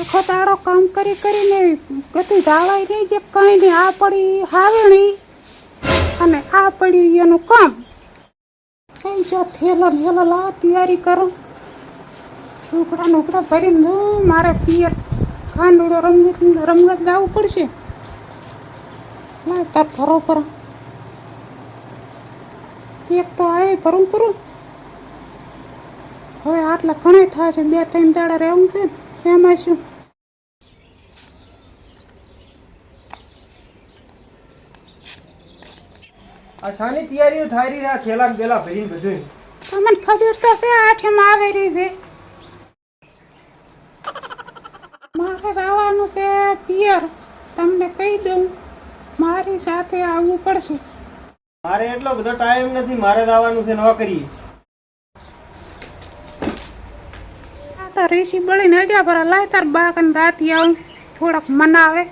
આખો દાડો કામ કરી કરીને ગતિ ધાવાય નહીં જે કંઈ નહીં. આ પડી હાવેણી અને આ પડ્યું એનું કામ. કઈ જો થેલો નેલો લાવ તૈયારી કરો. ઢોકળા ભરીને દઉં મારે પિયર કાંડોળો રમગત જવું પડશે. લાવ તાર ભરો ભરો એક તો આવે ભરું પૂરું. હવે આટલા ઘણા થાય છે, 2-3 દાડા રહેવું છે ને એમાં શું. આ શાની તૈયારીઓ થાય રહી આ ખેલા બેલા ભરીને બધું? તમને ખબર તો છે આઠેમાં આવે રહી છે. મારે આવવાનું છે પિયર. તમને કહી દઉં મારી સાથે આવવું પડશે. મારે એટલો બધો ટાઈમ નથી, મારે જવાનું છે નોકરી. આ તો રેસી બળીને અડ્યા ભરા. લાય તાર બા કન દાતી આવું થોડાક મનાવે.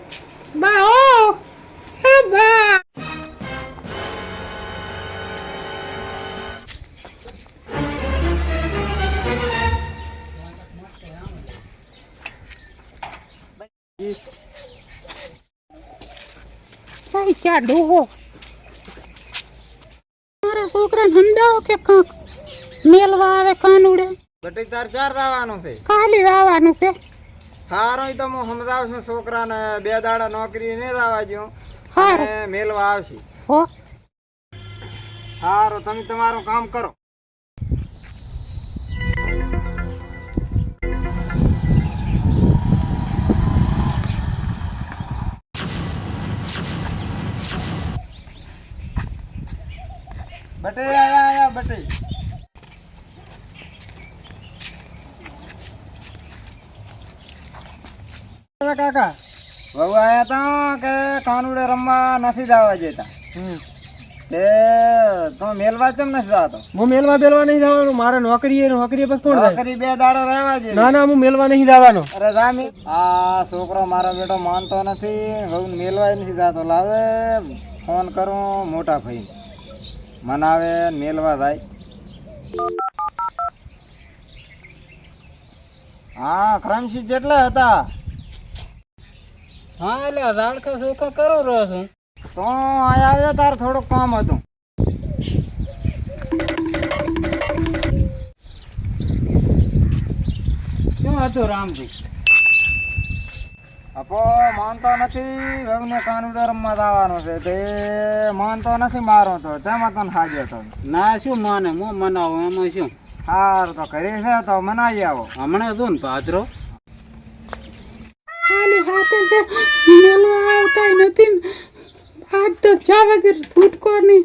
બા ઓ હે બા. ચાઈ ક્યાં ડોહો મારા છોકરાને સમજાવો કે કાંક મેલવા આવે કાનુડે. બટી તાર ચાર દાવાનું છે? ખાલી આવવાનું છે. હારો તો હું સમજાવશું છોકરાને 2 દાડા નોકરી ને જવા જો. હારું અને મેલવા આવશે. હો હારો તમે તમારું કામ કરો. બટે આયા બટે. કાકા બહુ આયા તા કે કાનુડે રમવા નથી જવા જતા. તે તો મેલવા ચમ નથી જતો? હું મેલવા બેલવા નહીં જવાનું, મારે નોકરી બસ કોણ જાય? નોકરી 2 દાડા રહેવા છે. ના ના, હું મેલવા નહીં જવાનો. અરે રામી, આ છોકરો મારો બેટો માનતો નથી, હવે મેલવા નથી જતો. લાવે ફોન કરું મોટા ભાઈ, મનાવે મેલવા જાય. હા ક્રમશી જેટલા હતા. હા એટલે રાડકા ચોખા કરો રહ્યો છું. તો આયા આવ્યા તાર થોડુંક કામ હતું. શું હતું રામજી? અપો માનતો નથી, વહુને કાનુડો રમવા જવાનો છે. તે માનતો નથી મારો તો તેમાં તને હાજર તો. ના શું માને, હું મનાવું એમાં શું. હાર તો કરી છે તો મનાવી આવો. હમણાં શું ને ભાદરો ખાલી હાથે જે મેલવા આવતા નથી ને. આજ તો જા વગર છૂટકો નહીં.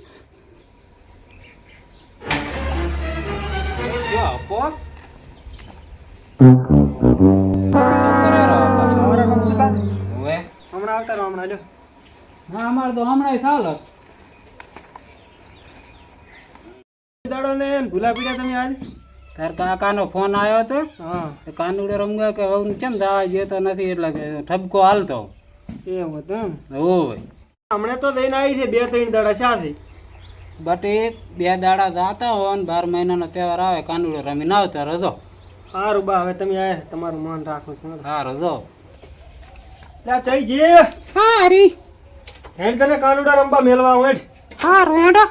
હમણાં આવતા રહો, હમણાં લ્યો. હા અમારે તો હમણાં ચાલો. દાડો ને ભૂલા પીડ્યા તમે આજ? તાર કાકાનો ફોન આવ્યો હતો. હા કાનુડે રમવા કે હવે કેમ જવા જતો નથી, એટલે કે ઠપકો હાલતો. એવું હતું એમ? હોય હમણાં તો લઈને આવી છે 2-3 દાડા સાથે. બટ 1-2 દાડા જાતા હોય ને 12 મહિનાનો તહેવાર આવે, કાનુડે રમીને આવતા રજો. સારું બા, હવે તમે આયા તમારું માન રાખો છો. હા રજો. ચઈ જે હારી હેડ તને કાનુડા રમવા મેલવા હેડ. હા રોડા